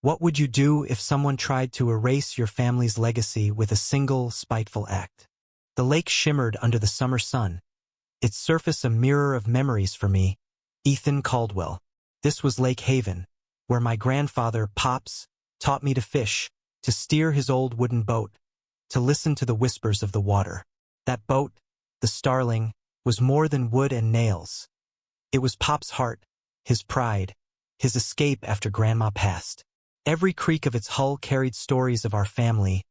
What would you do if someone tried to erase your family's legacy with a single, spiteful act? The lake shimmered under the summer sun, its surface a mirror of memories for me, Ethan Caldwell. This was Lake Haven, where my grandfather, Pops, taught me to fish, to steer his old wooden boat, to listen to the whispers of the water. That boat, the Starling, was more than wood and nails. It was Pop's heart, his pride, his escape after Grandma passed. Every creak of its hull carried stories of our family,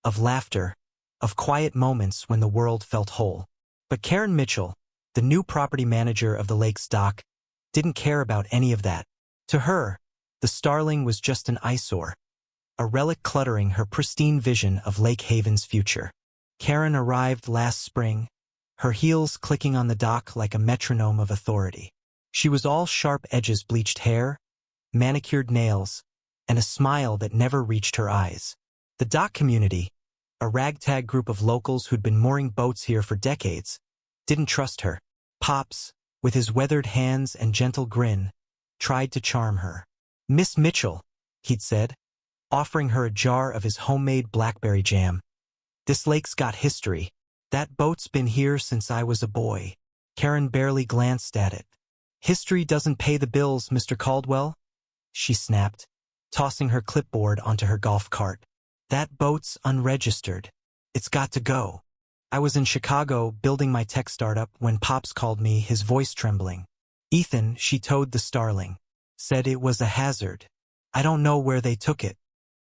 of laughter, of quiet moments when the world felt whole. But Karen Mitchell, the new property manager of the lake's dock, didn't care about any of that. To her, the Starling was just an eyesore, a relic cluttering her pristine vision of Lake Haven's future. Karen arrived last spring, her heels clicking on the dock like a metronome of authority. She was all sharp edges, bleached hair, manicured nails, and a smile that never reached her eyes. The dock community, a ragtag group of locals who'd been mooring boats here for decades, didn't trust her. Pops, with his weathered hands and gentle grin, tried to charm her. "Miss Mitchell," he'd said, offering her a jar of his homemade blackberry jam. "This lake's got history. That boat's been here since I was a boy." Karen barely glanced at it. "History doesn't pay the bills, Mr. Caldwell," she snapped, tossing her clipboard onto her golf cart. "That boat's unregistered. It's got to go." I was in Chicago building my tech startup when Pops called me, his voice trembling. "Ethan," she towed the Starling, "said it was a hazard. I don't know where they took it."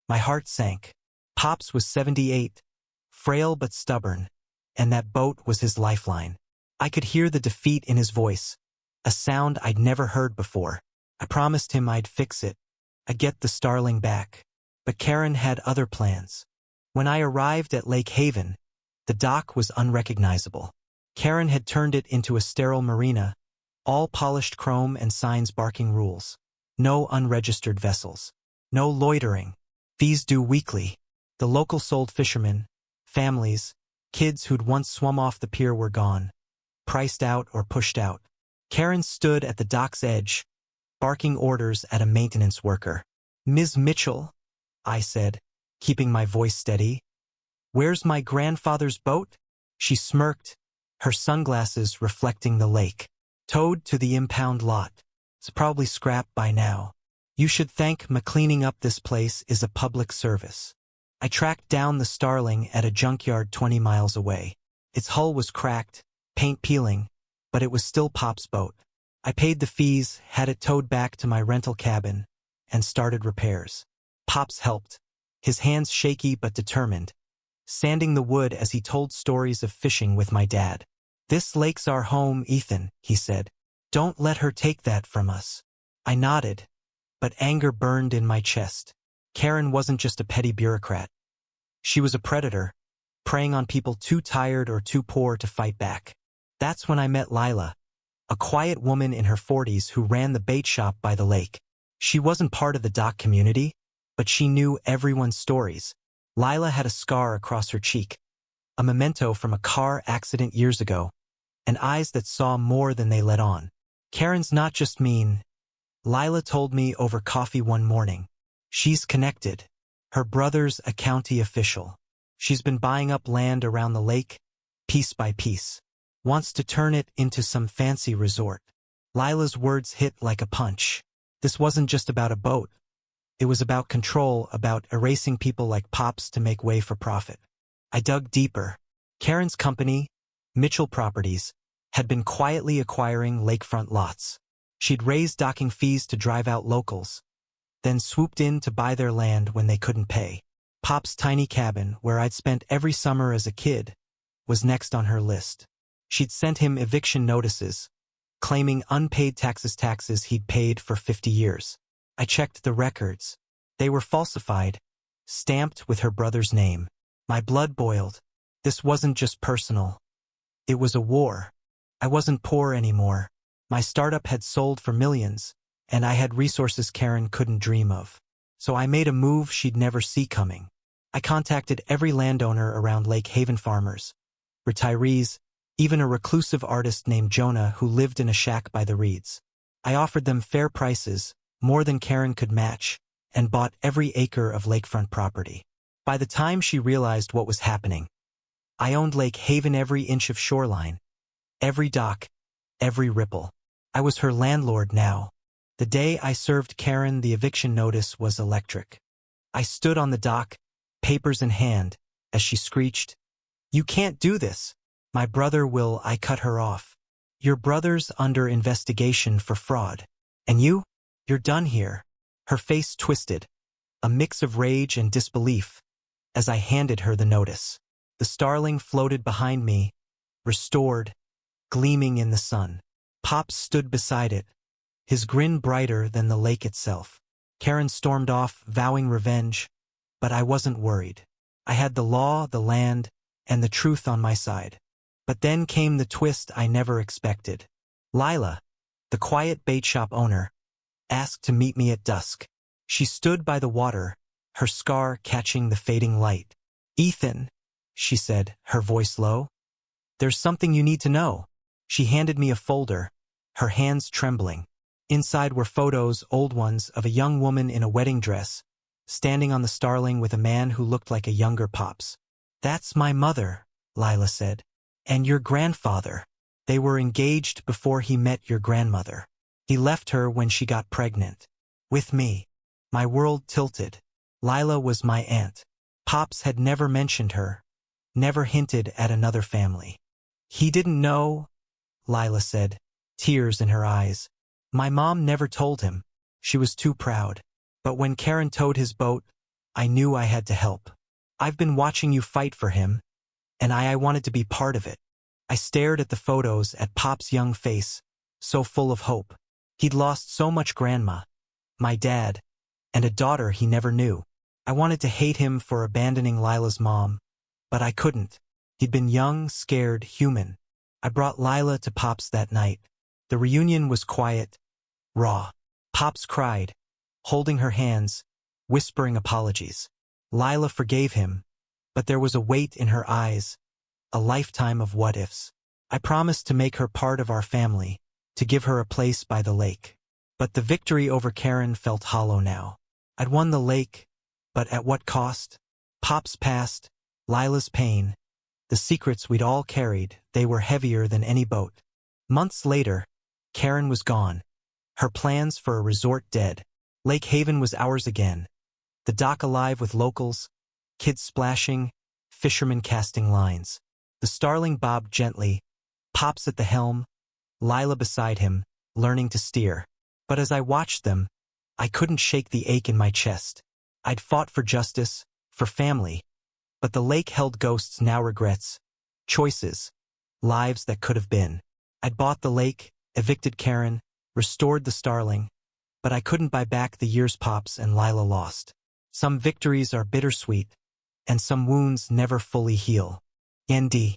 My heart sank. Pops was 78, frail but stubborn, and that boat was his lifeline. I could hear the defeat in his voice, a sound I'd never heard before. I promised him I'd fix it. I'd get the Starling back. But Karen had other plans. When I arrived at Lake Haven, the dock was unrecognizable. Karen had turned it into a sterile marina, all polished chrome and signs barking rules. No unregistered vessels. No loitering. Fees due weekly. The local sold fishermen, families, kids who'd once swum off the pier were gone, priced out or pushed out. Karen stood at the dock's edge, barking orders at a maintenance worker. "Ms. Mitchell," I said, keeping my voice steady, "where's my grandfather's boat?" She smirked, her sunglasses reflecting the lake. "Towed to the impound lot. It's probably scrapped by now. You should thank me. Cleaning up this place is a public service." I tracked down the Starling at a junkyard 20 miles away. Its hull was cracked, paint peeling, but it was still Pop's boat. I paid the fees, had it towed back to my rental cabin, and started repairs. Pops helped, his hands shaky but determined, sanding the wood as he told stories of fishing with my dad. "This lake's our home, Ethan," he said. "Don't let her take that from us." I nodded, but anger burned in my chest. Karen wasn't just a petty bureaucrat. She was a predator, preying on people too tired or too poor to fight back. That's when I met Lila, a quiet woman in her 40s who ran the bait shop by the lake. She wasn't part of the dock community, but she knew everyone's stories. Lila had a scar across her cheek, a memento from a car accident years ago, and eyes that saw more than they let on. "Karen's not just mean," Lila told me over coffee one morning. "She's connected. Her brother's a county official. She's been buying up land around the lake, piece by piece. Wants to turn it into some fancy resort." Lila's words hit like a punch. This wasn't just about a boat. It was about control, about erasing people like Pops to make way for profit. I dug deeper. Karen's company, Mitchell Properties, had been quietly acquiring lakefront lots. She'd raised docking fees to drive out locals, then swooped in to buy their land when they couldn't pay. Pop's tiny cabin, where I'd spent every summer as a kid, was next on her list. She'd sent him eviction notices, claiming unpaid taxes he'd paid for 50 years. I checked the records. They were falsified, stamped with her brother's name. My blood boiled. This wasn't just personal. It was a war. I wasn't poor anymore. My startup had sold for millions, and I had resources Karen couldn't dream of. So I made a move she'd never see coming. I contacted every landowner around Lake Haven, farmers, retirees, even a reclusive artist named Jonah who lived in a shack by the reeds. I offered them fair prices, more than Karen could match, and bought every acre of lakefront property. By the time she realized what was happening, I owned Lake Haven, every inch of shoreline, every dock, every ripple. I was her landlord now. The day I served Karen the eviction notice was electric. I stood on the dock, papers in hand, as she screeched, "You can't do this. My brother will." I cut her off. "Your brother's under investigation for fraud. And you're done here." Her face twisted, a mix of rage and disbelief, as I handed her the notice. The starling floated behind me, restored, gleaming in the sun. Pops stood beside it, his grin brighter than the lake itself. Karen stormed off, vowing revenge, but I wasn't worried. I had the law, the land, and the truth on my side. But then came the twist I never expected. Lila, the quiet bait shop owner, asked to meet me at dusk. She stood by the water, her scar catching the fading light. "Ethan," she said, her voice low, "there's something you need to know." She handed me a folder, her hands trembling. Inside were photos, old ones, of a young woman in a wedding dress, standing on the starling with a man who looked like a younger Pops. "That's my mother," Lila said. "And your grandfather. They were engaged before he met your grandmother. He left her when she got pregnant. With me." My world tilted. Lila was my aunt. Pops had never mentioned her, never hinted at another family. "He didn't know," Lila said, tears in her eyes. "My mom never told him. She was too proud. But when Karen towed his boat, I knew I had to help. I've been watching you fight for him, and I wanted to be part of it." I stared at the photos, at Pop's young face, so full of hope. He'd lost so much: grandma, my dad, and a daughter he never knew. I wanted to hate him for abandoning Lila's mom, but I couldn't. He'd been young, scared, human. I brought Lila to Pops that night. The reunion was quiet, raw. Pops cried, holding her hands, whispering apologies. Lila forgave him, but there was a weight in her eyes, a lifetime of what-ifs. I promised to make her part of our family, to give her a place by the lake. But the victory over Karen felt hollow now. I'd won the lake, but at what cost? Pop's past, Lila's pain, the secrets we'd all carried, they were heavier than any boat. Months later, Karen was gone, her plans for a resort dead. Lake Haven was ours again, the dock alive with locals, kids splashing, fishermen casting lines. The starling bobbed gently, Pops at the helm, Lila beside him, learning to steer. But as I watched them, I couldn't shake the ache in my chest. I'd fought for justice, for family, but the lake held ghosts, now regrets, choices, lives that could have been. I'd bought the lake, evicted Karen, restored the starling, but I couldn't buy back the years Pops and Lila lost. Some victories are bittersweet, and some wounds never fully heal. Nd.